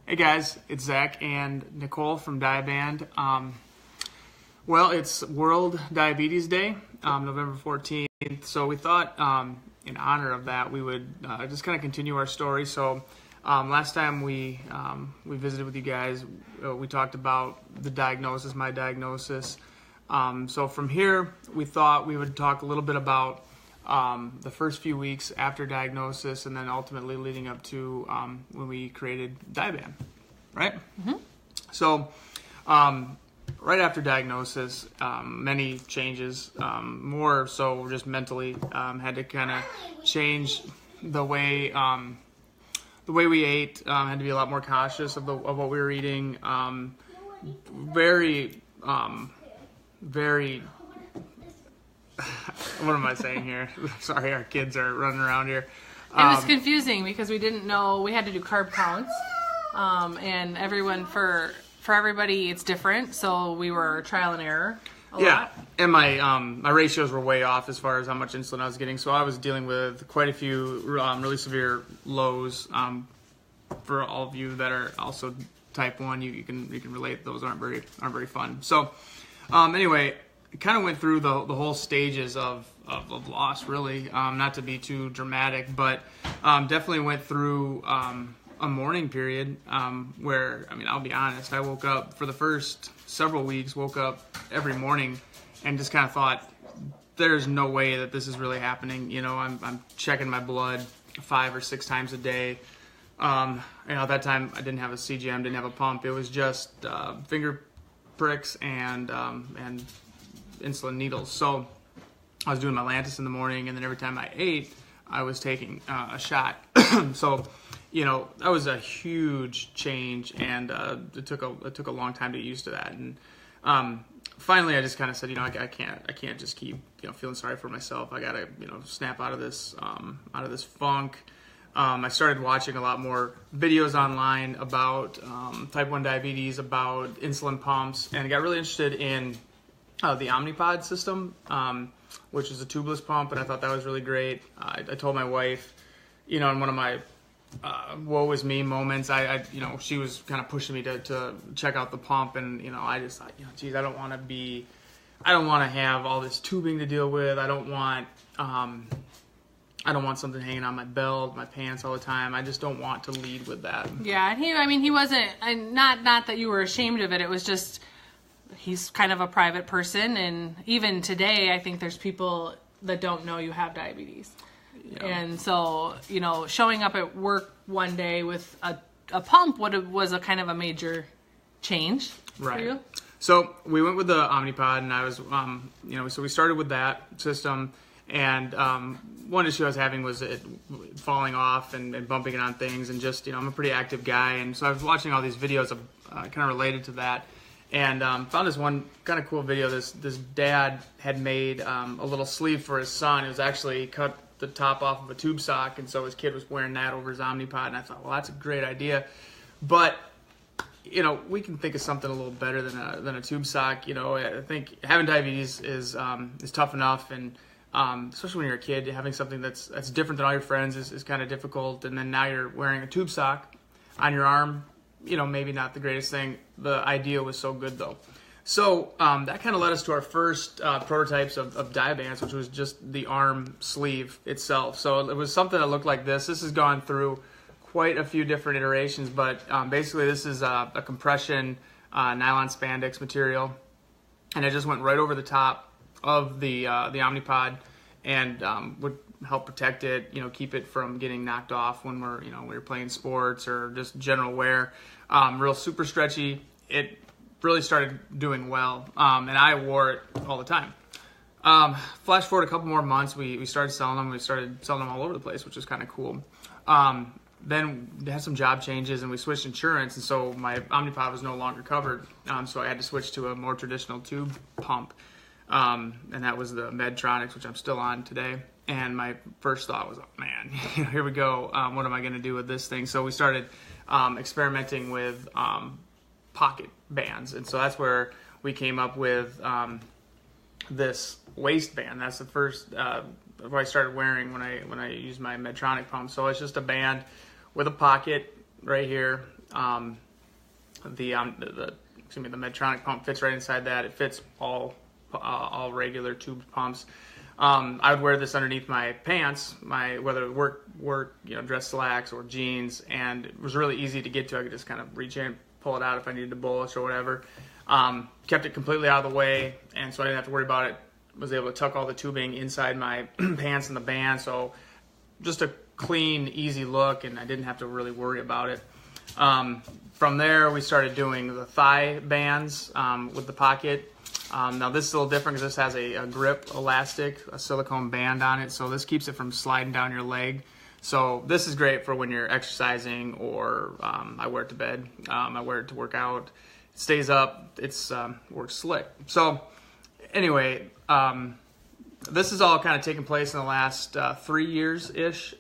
Hey guys, it's Zach and Nicole from DIABAND. Well, it's World Diabetes Day, November 14th. So we thought, in honor of that, we would just kind of continue our story. So last time we visited with you guys, we talked about the diagnosis, my diagnosis. So from here, we thought we would talk a little bit about the first few weeks after diagnosis, and then ultimately leading up to when we created DIABAND, right? Mm-hmm. So right after diagnosis, many changes, more so just mentally, had to kind of change the way we ate. Had to be a lot more cautious of what we were eating. Very what am I saying here? Sorry, our kids are running around here. It was confusing because we didn't know, we had to do carb counts, and for everybody it's different, so we were trial and error a lot. And my ratios were way off as far as how much insulin I was getting, so I was dealing with quite a few really severe lows. For all of you that are also type 1, you can relate. Those aren't very fun. So anyway, kind of went through the whole stages of loss, really. Not to be too dramatic, but definitely went through a mourning period where, I mean, I'll be honest, I woke up for the first several weeks, woke up every morning and just kind of thought, there's no way that this is really happening. You know, I'm checking my blood 5 or 6 times a day. At that time, I didn't have a CGM, didn't have a pump. It was just finger pricks and insulin needles. So I was doing my Lantus in the morning, and then every time I ate, I was taking a shot. So, you know, that was a huge change, and it took a long time to get used to that. And finally, I just kind of said, you know, I can't just keep, you know, feeling sorry for myself. I gotta, you know, snap out of this funk. I started watching a lot more videos online about type 1 diabetes, about insulin pumps, and I got really interested in the Omnipod system, which is a tubeless pump, and I thought that was really great. I told my wife, you know, in one of my woe is me moments, you know, she was kind of pushing me to check out the pump, and, you know, I just thought, you know, geez, I don't want to have all this tubing to deal with. I don't want something hanging on my belt, my pants all the time. I just don't want to lead with that. Yeah, and he wasn't, and not that you were ashamed of it. It was just, he's kind of a private person, and even today, I think there's people that don't know you have diabetes. Yeah. And so, you know, showing up at work one day with a pump was a kind of a major change for you. So we went with the Omnipod, and I was, you know, so we started with that system, and one issue I was having was it falling off and bumping it on things, and just, you know, I'm a pretty active guy, and so I was watching all these videos of kind of related to that. And found this one kind of cool video. This dad had made a little sleeve for his son. It was actually cut the top off of a tube sock, and so his kid was wearing that over his Omnipod. And I thought, well, that's a great idea. But, you know, we can think of something a little better than a tube sock. You know, I think having diabetes is tough enough, and especially when you're a kid, having something that's different than all your friends is kind of difficult. And then now you're wearing a tube sock on your arm. You know, maybe not the greatest thing. The idea was so good, though. So that kind of led us to our first prototypes of DIABANDs, which was just the arm sleeve itself. So it was something that looked like this. This has gone through quite a few different iterations, but basically this is a compression nylon spandex material, and it just went right over the top of the Omnipod, and would help protect it, you know, keep it from getting knocked off when we're playing sports or just general wear. Real super stretchy. It really started doing well, and I wore it all the time. Flash forward a couple more months, we started selling them. We started selling them all over the place, which was kind of cool. Then they had some job changes, and we switched insurance, and so my Omnipod was no longer covered, so I had to switch to a more traditional tube pump, and that was the Medtronics, which I'm still on today. And my first thought was, oh man, here we go. What am I going to do with this thing? So we started experimenting with pocket bands, and so that's where we came up with this waistband. That's the first what I started wearing when I used my Medtronic pump. So it's just a band with a pocket right here, the Medtronic pump fits right inside that. It fits all regular tube pumps. I would wear this underneath my pants, whether work dress slacks or jeans, and it was really easy to get to. I could just kind of reach in, pull it out if I needed to bolus or whatever. Kept it completely out of the way, and so I didn't have to worry about it. Was able to tuck all the tubing inside my pants and the band, so just a clean, easy look, and I didn't have to really worry about it. From there, we started doing the thigh bands with the pocket. Now this is a little different because this has a grip elastic, a silicone band on it, so this keeps it from sliding down your leg. So this is great for when you're exercising, or I wear it to bed. I wear it to work out. It stays up. It's works slick. So anyway, this is all kind of taken place in the last 3 years-ish.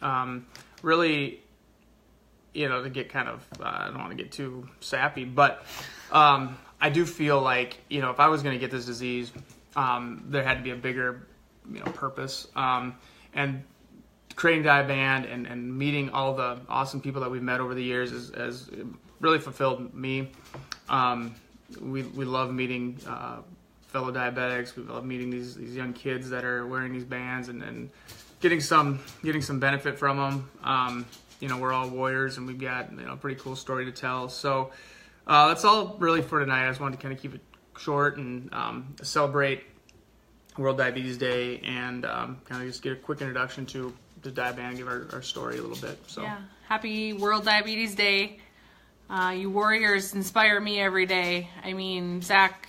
Really, to get kind of, I don't want to get too sappy, but I do feel like, if I was going to get this disease, there had to be a bigger, purpose. And creating DIABAND and meeting all the awesome people that we've met over the years has really fulfilled me. We love meeting fellow diabetics. We love meeting these young kids that are wearing these bands and getting some benefit from them. We're all warriors, and we've got a pretty cool story to tell. So that's all really for tonight. I just wanted to kind of keep it short and celebrate World Diabetes Day, and kind of just get a quick introduction to DIABAND, give our story a little bit. So yeah, happy World Diabetes Day. You warriors inspire me every day. I mean, Zach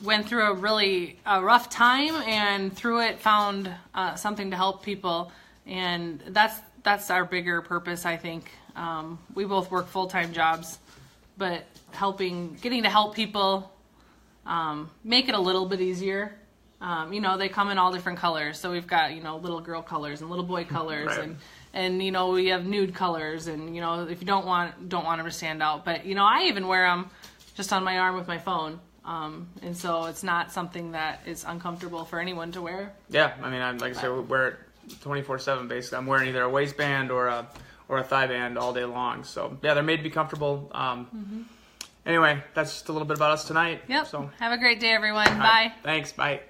went through a really rough time, and through it found something to help people, and that's our bigger purpose, I think. We both work full-time jobs, but getting to help people, make it a little bit easier. They come in all different colors. So we've got, little girl colors and little boy colors, right. and we have nude colors, and, if you don't want them to stand out. But, I even wear them just on my arm with my phone. And so it's not something that is uncomfortable for anyone to wear. Yeah. I mean, like I said, we wear it 24/7 basically. I'm wearing either a waistband or a thigh band all day long. So yeah, they're made to be comfortable. Anyway, that's just a little bit about us tonight. Yep. So have a great day, everyone. Bye. Right. Thanks. Bye.